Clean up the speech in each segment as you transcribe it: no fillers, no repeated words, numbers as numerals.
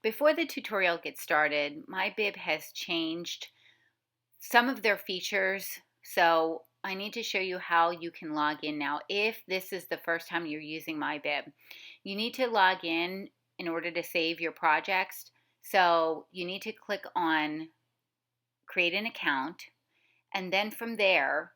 Before the tutorial gets started, MyBib has changed some of their features, so I need to show you how you can log in now. If this is the first time you're using MyBib, you need to log in order to save your projects. So you need to click on create an account, and then from there,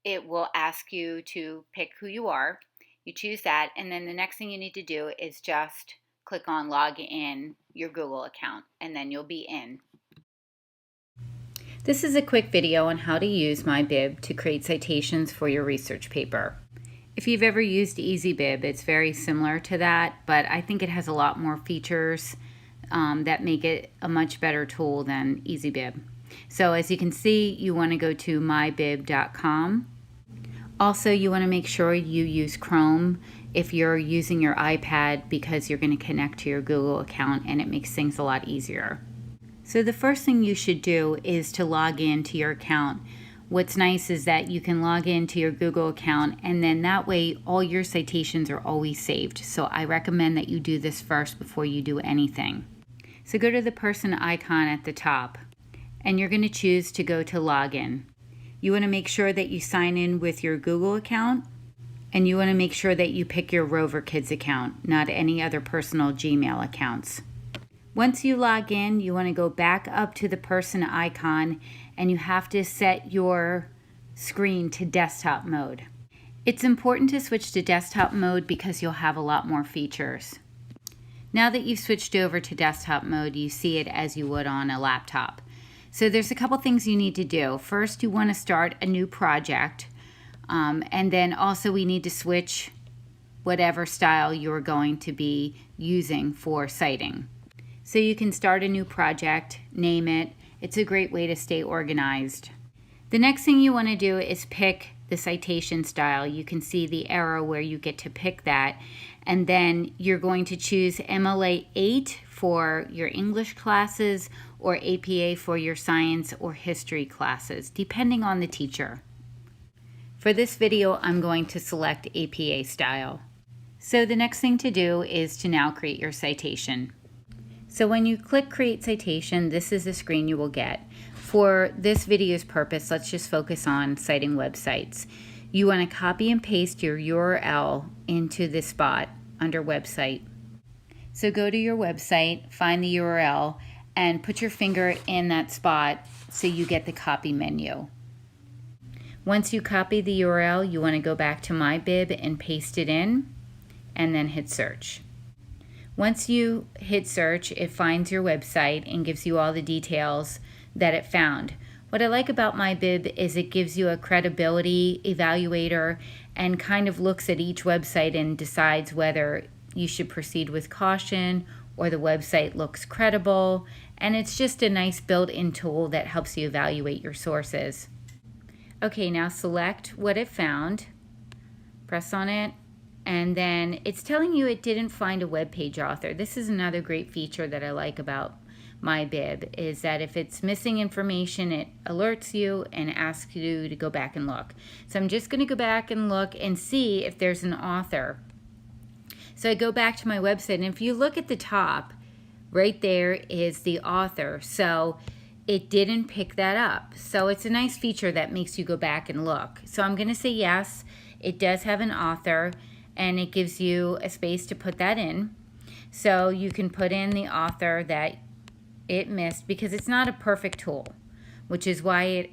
it will ask you to pick who you are. You choose that, and then the next thing you need to do is just click on log in your Google account, and then you'll be in. This is a quick video on how to use MyBib to create citations for your research paper. If you've ever used EasyBib, it's very similar to that, but I think it has a lot more features that make it a much better tool than EasyBib. So as you can see, you want to go to mybib.com. Also, you want to make sure you use Chrome if you're using your iPad because you're going to connect to your Google account and it makes things a lot easier. So the first thing you should do is to log in to your account. What's nice is that you can log into your Google account and then that way all your citations are always saved. So I recommend that you do this first before you do anything. So go to the person icon at the top and you're going to choose to go to login. You want to make sure that you sign in with your Google account, and you want to make sure that you pick your Rover Kids account, not any other personal Gmail accounts. Once you log in, you want to go back up to the person icon, and you have to set your screen to desktop mode. It's important to switch to desktop mode because you'll have a lot more features. Now that you've switched over to desktop mode, you see it as you would on a laptop. So there's a couple things you need to do. First, you want to start a new project, and then also we need to switch whatever style you're going to be using for citing. So you can start a new project, name it. It's a great way to stay organized. The next thing you want to do is pick the citation style. You can see the arrow where you get to pick that, and then you're going to choose MLA 8 for your English classes or APA for your science or history classes, depending on the teacher. For this video, I'm going to select APA style. So the next thing to do is to now create your citation. So when you click Create Citation, this is the screen you will get. For this video's purpose, let's just focus on citing websites. You want to copy and paste your URL into this spot under Website. So go to your website, find the URL, and put your finger in that spot so you get the copy menu. Once you copy the URL, you want to go back to MyBib and paste it in, and then hit search. Once you hit search, it finds your website and gives you all the details that it found. What I like about MyBib is it gives you a credibility evaluator and kind of looks at each website and decides whether you should proceed with caution or the website looks credible, and it's just a nice built-in tool that helps you evaluate your sources. Okay, now select what it found, press on it, and then it's telling you it didn't find a web page author. This is another great feature that I like about MyBib, is that if it's missing information, it alerts you and asks you to go back and look. So I'm just going to go back and look and see if there's an author. So I go back to my website, and if you look at the top, right there is the author. So it didn't pick that up. So it's a nice feature that makes you go back and look. So I'm going to say yes, it does have an author, and it gives you a space to put that in. So you can put in the author that it missed because it's not a perfect tool, which is why it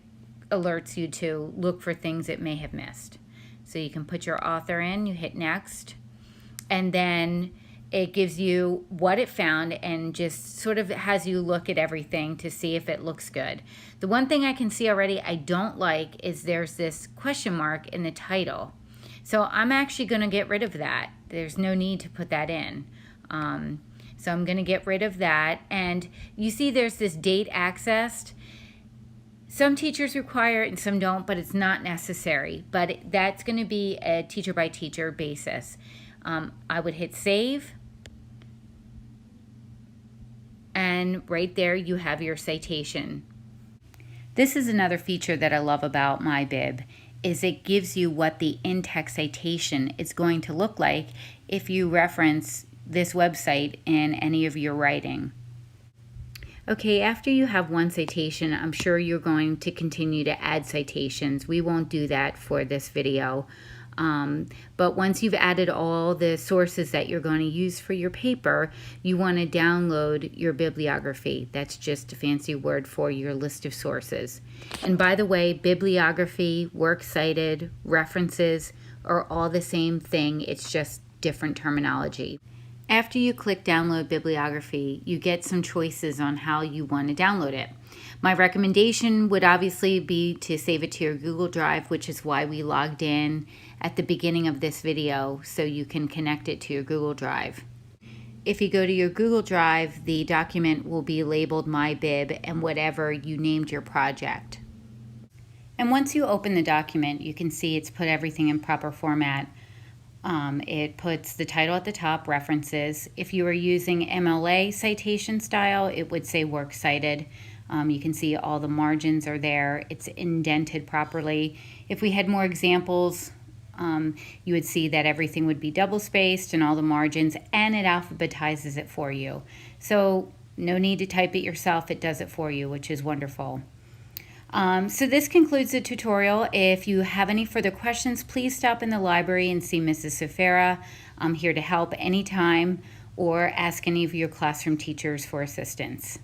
alerts you to look for things it may have missed. So you can put your author in, you hit next, and then it gives you what it found and just sort of has you look at everything to see if it looks good. The one thing I can see already I don't like is there's this question mark in the title. So I'm actually going to get rid of that. There's no need to put that in. So I'm going to get rid of that. And you see there's this date accessed. Some teachers require it and some don't, but it's not necessary. But that's going to be a teacher by teacher basis. I would hit save. And right there you have your citation. This is another feature that I love about MyBib, is it gives you what the in-text citation is going to look like if you reference this website in any of your writing. Okay, after you have one citation, I'm sure you're going to continue to add citations. We won't do that for this video. But once you've added all the sources that you're going to use for your paper, you want to download your bibliography. That's just a fancy word for your list of sources. And by the way, bibliography, works cited, references are all the same thing. It's just different terminology. After you click download bibliography, you get some choices on how you want to download it. My recommendation would obviously be to save it to your Google Drive, which is why we logged in at the beginning of this video, so you can connect it to your Google Drive. If you go to your Google Drive, the document will be labeled MyBib and whatever you named your project. And once you open the document, you can see it's put everything in proper format. It puts the title at the top, references. If you are using MLA citation style, it would say works cited. You can see all the margins are there. It's indented properly. If we had more examples, you would see that everything would be double spaced and all the margins, and it alphabetizes it for you. So no need to type it yourself. It does it for you, which is wonderful. So this concludes the tutorial. If you have any further questions, please stop in the library and see Mrs. Safera. I'm here to help anytime, or ask any of your classroom teachers for assistance.